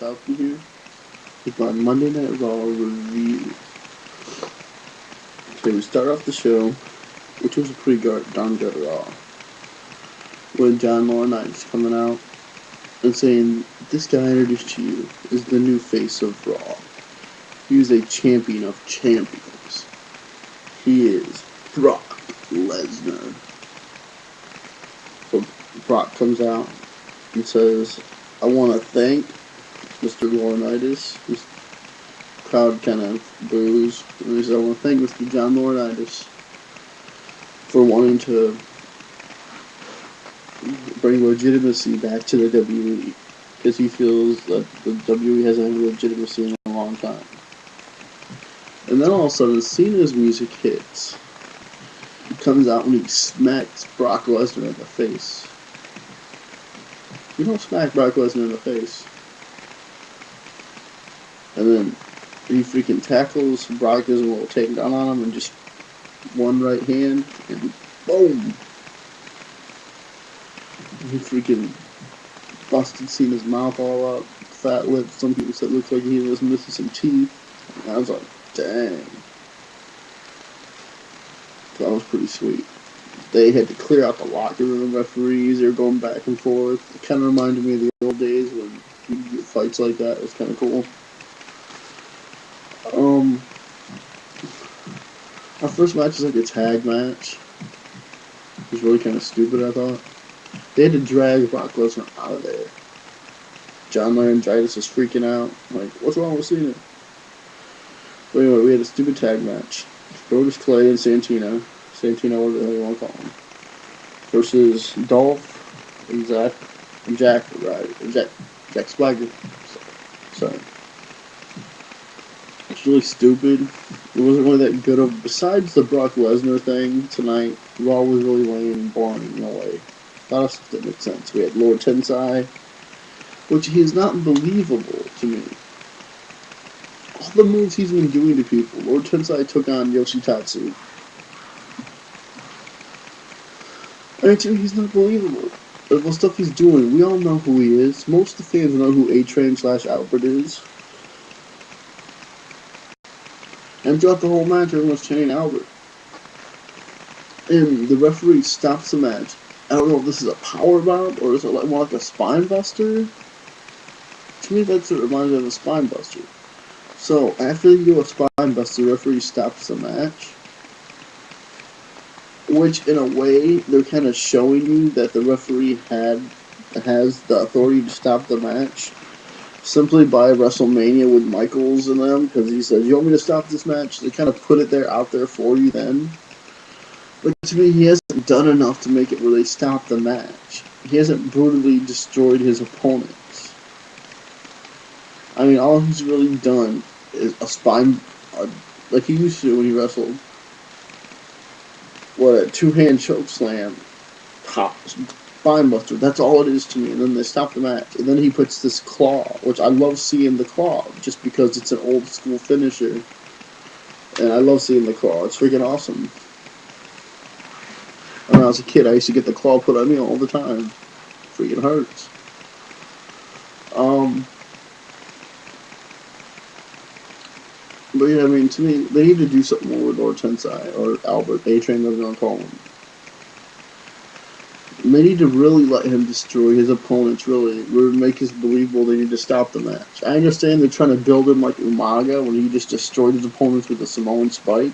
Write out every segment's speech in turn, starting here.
Falcon here with my Monday Night Raw review. Okay, we start off the show, which was a pretty darn good Raw, with John Laurinaitis coming out and saying, "This guy I introduced to you is the new face of Raw. He is a champion of champions. He is Brock Lesnar." So Brock comes out and says, "I want to thank Mr. Laurinaitis." His crowd kind of boos. And he says, "I want to thank Mr. John Laurinaitis for wanting to bring legitimacy back to the WWE, because he feels that the WWE hasn't had legitimacy in a long time." And then all of a sudden, Cena's music hits. He comes out and he smacks Brock Lesnar in the face. You don't smack Brock Lesnar in the face. And then he freaking tackles Brock, does a little takedown on him, and just one right hand, and boom! He freaking busted Cena's mouth all up, fat lips. Some people said it looked like he was missing some teeth. And I was like, dang. That was pretty sweet. They had to clear out the locker room referees. They were going back and forth. It kind of reminded me of the old days when you get fights like that. It was kind of cool. Our first match is like a tag match. It was really kind of stupid, I thought. They had to drag Brock Lesnar out of there. John Laurinaitis is freaking out. Like, what's wrong with Cena? But anyway, we had a stupid tag match. Brodus Clay and Santino, whatever the hell you want to call him, versus Dolph and Jack Swagger. Sorry. It's really stupid. It wasn't really that good of. Besides the Brock Lesnar thing tonight, Raw was really lame and boring in a way. A lot of stuff didn't make sense. We had Lord Tensai, which he is not believable to me. All the moves he's been doing to people. Lord Tensai took on Yoshitatsu. I mean, to me, he's not believable. The stuff he's doing, we all know who he is. Most of the fans know who A-Train/Albert is. And throughout the whole match, everyone's chanting Albert. And the referee stops the match. I don't know if this is a power bomb or is it more like a spine buster. To me, that's what it reminds me of a spine buster. So after you do a spine buster, the referee stops the match. Which, in a way, they're kind of showing you that the referee has the authority to stop the match. Simply by WrestleMania with Michaels and them, because he says, "You want me to stop this match?" They kind of put it out there for you then. But to me, he hasn't done enough to make it where they stop the match. He hasn't brutally destroyed his opponents. I mean, all he's really done is a spine, like he used to when he wrestled. What, a two-hand choke slam, spine buster. That's all it is to me. And then they stop the match. And then he puts this claw, which I love seeing the claw, just because it's an old school finisher. And I love seeing the claw. It's freaking awesome. When I was a kid, I used to get the claw put on me all the time. Freaking hurts. But yeah, I mean, to me, they need to do something more with Lord Tensai, or Albert, A-Train, whatever you want to call him. They need to really let him destroy his opponents, really. Make it believable. They need to stop the match. I understand they're trying to build him like Umaga, when he just destroyed his opponents with a Samoan spike.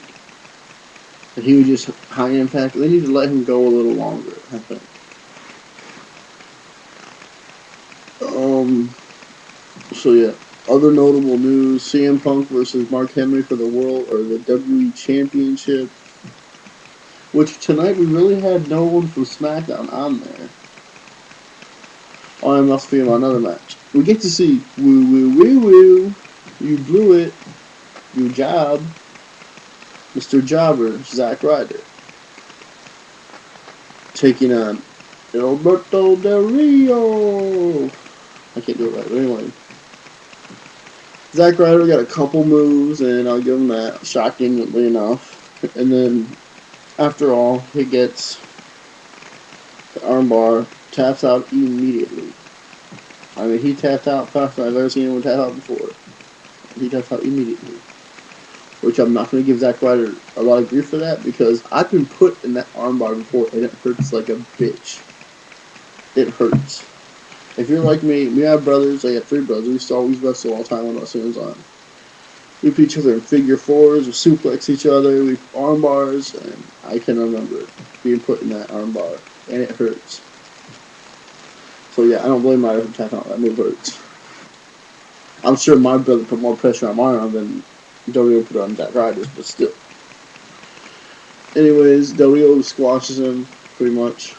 And he was just high impact. They need to let him go a little longer, I think. So yeah. Other notable news: CM Punk versus Mark Henry for the World or the WWE Championship. Which tonight we really had no one from SmackDown on there. Oh, I must be in another match. We get to see woo woo woo woo. You blew it. You job. Mr. Jobber, Zack Ryder, taking on Alberto Del Rio. I can't do it right, but anyway. Zack Ryder got a couple moves, and I'll give him that, shockingly enough. And then, after all, he gets the armbar, taps out immediately. I I mean, he tapped out faster than I've ever seen anyone tap out before. He tapped out immediately. Which I'm not going to give Zack Ryder a lot of grief for that, because I've been put in that armbar before and it hurts like a bitch. It hurts. If you're like me, we have brothers. I have 3 brothers. We used to always wrestle all the time when wrestling was on. We put each other in figure 4s, we suplex each other, we arm bars, and I can remember being put in that arm bar, and it hurts. So yeah, I don't blame Ryder for tapping out. That move hurts. I'm sure my brother put more pressure on my arm than Del Rio put on Zack Ryder's, but still. Anyways, Del Rio squashes him, pretty much.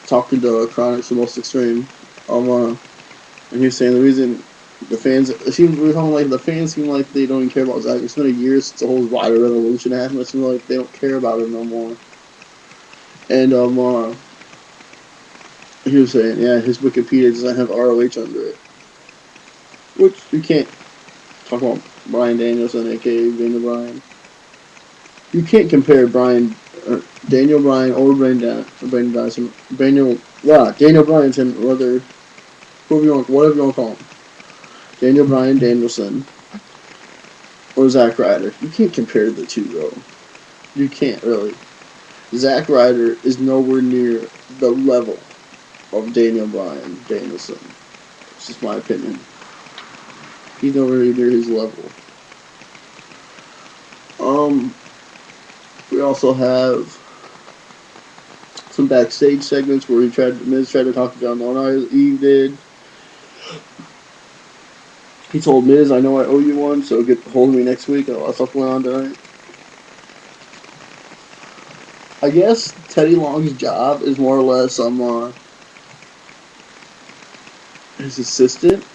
Talking to Chronics, the most extreme. And he was saying the reason the fans, the fans seem like they don't even care about Zack. It's been a year since the whole Ryder Revolution happened. It seems like they don't care about it no more. And he was saying, yeah, his Wikipedia doesn't have ROH under it, which you can't talk about Bryan Danielson, aka Daniel Bryan. You can't compare Daniel Bryan or Daniel Bryanson, whatever you want to call him, Daniel Bryan Danielson, or Zack Ryder. You can't compare the two, though. You can't, really. Zack Ryder is nowhere near the level of Daniel Bryan Danielson. It's just my opinion. He's nowhere near his level. We also have some backstage segments where Miz tried to talk to John Laurinaitis. Eve did. He told Miz, "I know I owe you one, so get hold of me next week." A lot of stuff went on tonight. I guess Teddy Long's job is more or less his assistant.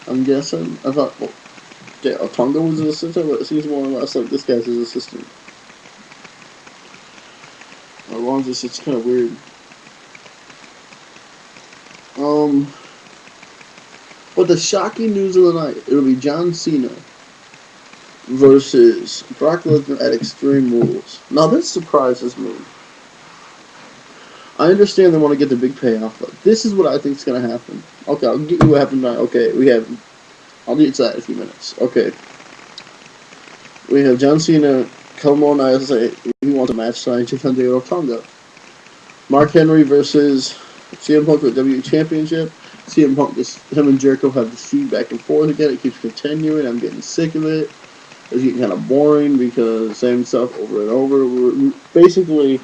I'm guessing. I thought Tonga was his assistant, but it seems more or less like this guy's his assistant. It's kind of weird. But the shocking news of the night, it'll be John Cena versus Brock Lesnar at Extreme Rules. Now this surprises me. I understand they want to get the big payoff, but this is what I think is going to happen. Okay, I'll get you what happened tonight. Okay, I'll get to that in a few minutes. Okay. We have John Cena come on and say he wants a match tonight to Diego Tonga. Mark Henry versus CM Punk for the WWE Championship. CM Punk, him and Jericho have this feud back and forth again. It keeps continuing. I'm getting sick of it. It's getting kind of boring because the same stuff over and over. We're basically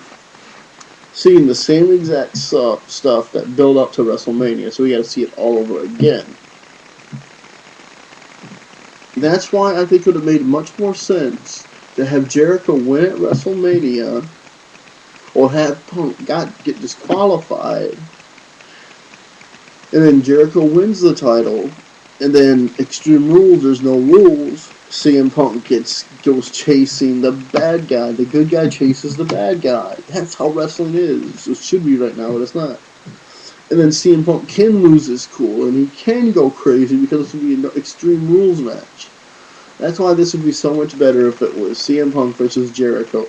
seeing the same exact stuff that build up to WrestleMania, so we got to see it all over again. That's why I think it would have made much more sense to have Jericho win at WrestleMania, or have Punk get disqualified, and then Jericho wins the title, and then Extreme Rules, there's no rules. CM Punk goes chasing the bad guy. The good guy chases the bad guy. That's how wrestling is. It should be right now, but it's not. And then CM Punk can lose his cool, and he can go crazy because this would be an Extreme Rules match. That's why this would be so much better if it was CM Punk versus Jericho.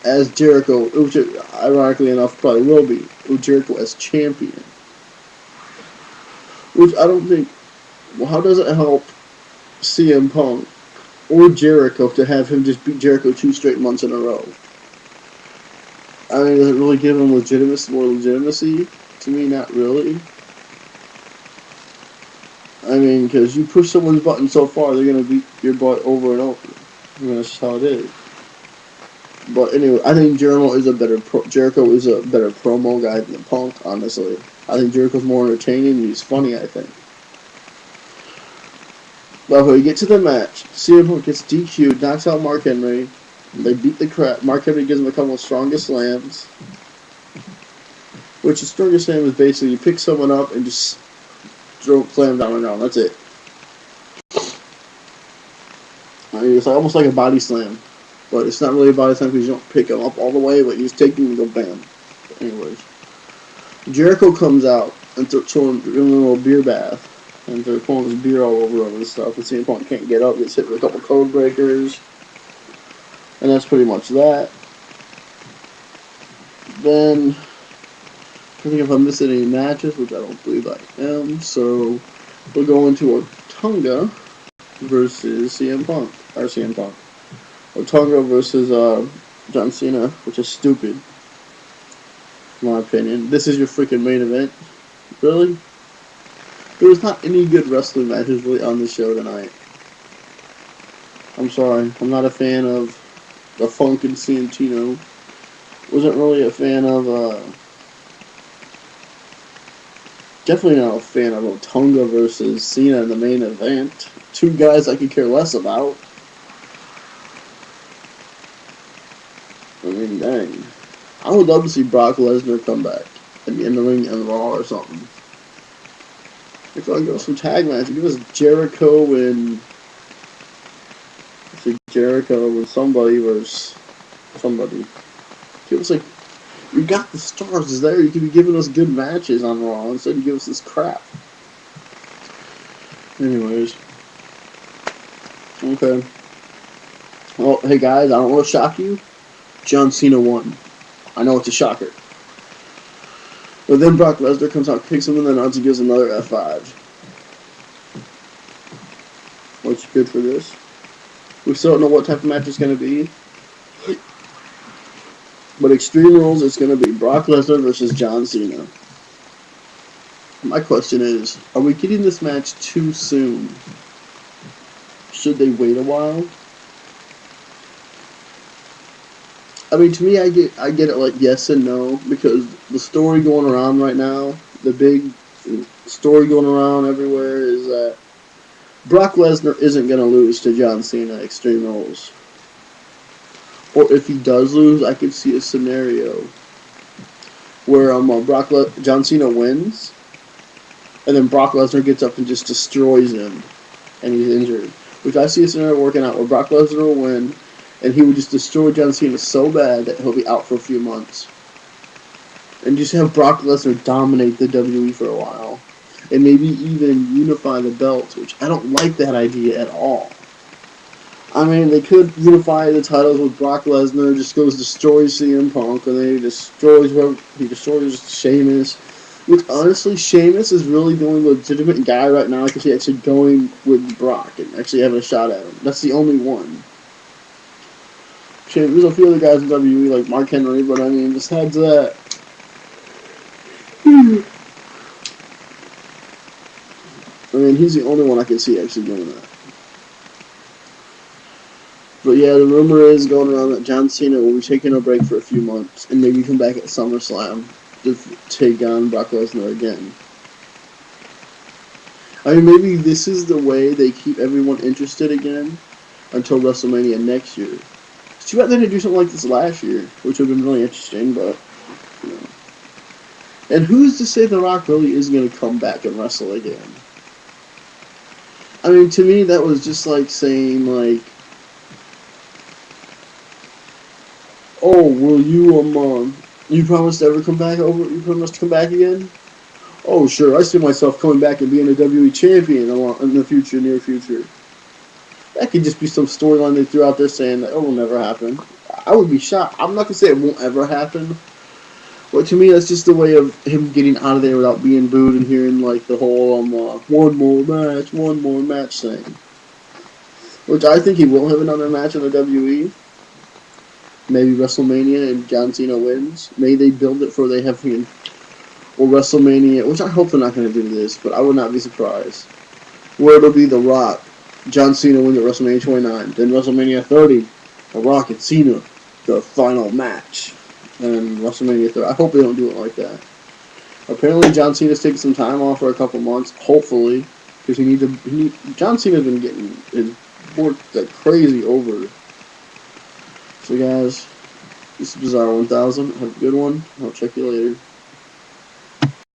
As Jericho, which ironically enough probably will be, with Jericho as champion. Which I don't think, well, how does it help CM Punk or Jericho to have him just beat Jericho 2 straight months in a row? I mean, does it really give him more legitimacy? To me, not really. I mean, because you push someone's button so far, they're going to beat your butt over and over. I mean, that's just how it is. But anyway, I think Jericho is a better promo guy than Punk, honestly. I think Jericho's more entertaining and he's funny, I think. But when we get to the match, CM Punk gets DQ'd, knocks out Mark Henry. They beat the crap. Mark Henry gives him a couple of strongest slams. Which the strongest slam is basically you pick someone up and just slam down on the ground. That's it. I mean, it's almost like a body slam. But it's not really a body slam because you don't pick them up all the way, but you just take them and go bam. But anyways. Jericho comes out and throws him a little beer bath. And they're pouring his beer all over him and stuff. And CM Punk can't get up, gets hit with a couple code breakers. And that's pretty much that. Then think if I'm missing any matches, which I don't believe I am, so we're going to Otunga versus CM Punk, or CM Punk. Otunga versus John Cena, which is stupid, in my opinion. This is your freaking main event? Really? There was not any good wrestling matches really on the show tonight. I'm sorry, I'm not a fan of the Funk and Santino. Wasn't really a fan of, definitely not a fan of Otunga versus Cena in the main event. Two guys I could care less about. I mean, dang. I would love to see Brock Lesnar come back in the ring and Raw or something. If I go some tag matches, give us Jericho and somebody versus somebody. Give us you got the stars there. You could be giving us good matches on Raw instead you give us this crap. Anyways, okay. Well, hey guys, I don't want to shock you. John Cena won. I know it's a shocker. But then Brock Lesnar comes out, kicks him in the nuts, and gives another F5. What's good for this? We still don't know what type of match it's going to be. But Extreme Rules, it's going to be Brock Lesnar versus John Cena. My question is, are we getting this match too soon? Should they wait a while? I mean, to me, I get it yes and no, because the story going around right now, the big story going around everywhere is that Brock Lesnar isn't going to lose to John Cena Extreme Rules. Or if he does lose, I could see a scenario where John Cena wins, and then Brock Lesnar gets up and just destroys him, and he's injured. Which I see a scenario working out where Brock Lesnar will win, and he would just destroy John Cena so bad that he'll be out for a few months. And just have Brock Lesnar dominate the WWE for a while. And maybe even unify the belts, which I don't like that idea at all. I mean, they could unify the titles with Brock Lesnar, just destroys CM Punk, and then he destroys Sheamus. Which, honestly, Sheamus is really the only legitimate guy right now I can see actually going with Brock and actually having a shot at him. That's the only one. There's a few other guys in WWE like Mark Henry, but I mean, besides that, I mean, he's the only one I can see actually doing that. But yeah, the rumor is going around that John Cena will be taking a break for a few months and maybe come back at SummerSlam to take on Brock Lesnar again. I mean, maybe this is the way they keep everyone interested again until WrestleMania next year. It's too bad they didn't do something like this last year, which would have been really interesting, but, you know. And who's to say The Rock really is going to come back and wrestle again? I mean, to me, that was just like saying, oh, will you, you promised to ever come back over? You promised to come back again? Oh, sure, I see myself coming back and being a WWE champion in the near future. That could just be some storyline they threw out there saying that it will never happen. I would be shocked. I'm not going to say it won't ever happen. But to me, that's just a way of him getting out of there without being booed and hearing the whole one more match thing. Which I think he will have another match in the WWE. Maybe WrestleMania and John Cena wins. Maybe they build it for they have him. Or WrestleMania, which I hope they're not going to do this, but I would not be surprised. Where it'll be The Rock. John Cena wins at WrestleMania 29. Then WrestleMania 30, The Rock and Cena, the final match. And WrestleMania 30. I hope they don't do it like that. Apparently, John Cena's taking some time off for a couple months, hopefully, because John Cena's been getting his work like crazy over. So, guys, this is Bizarre 1000. Have a good one. I'll check you later.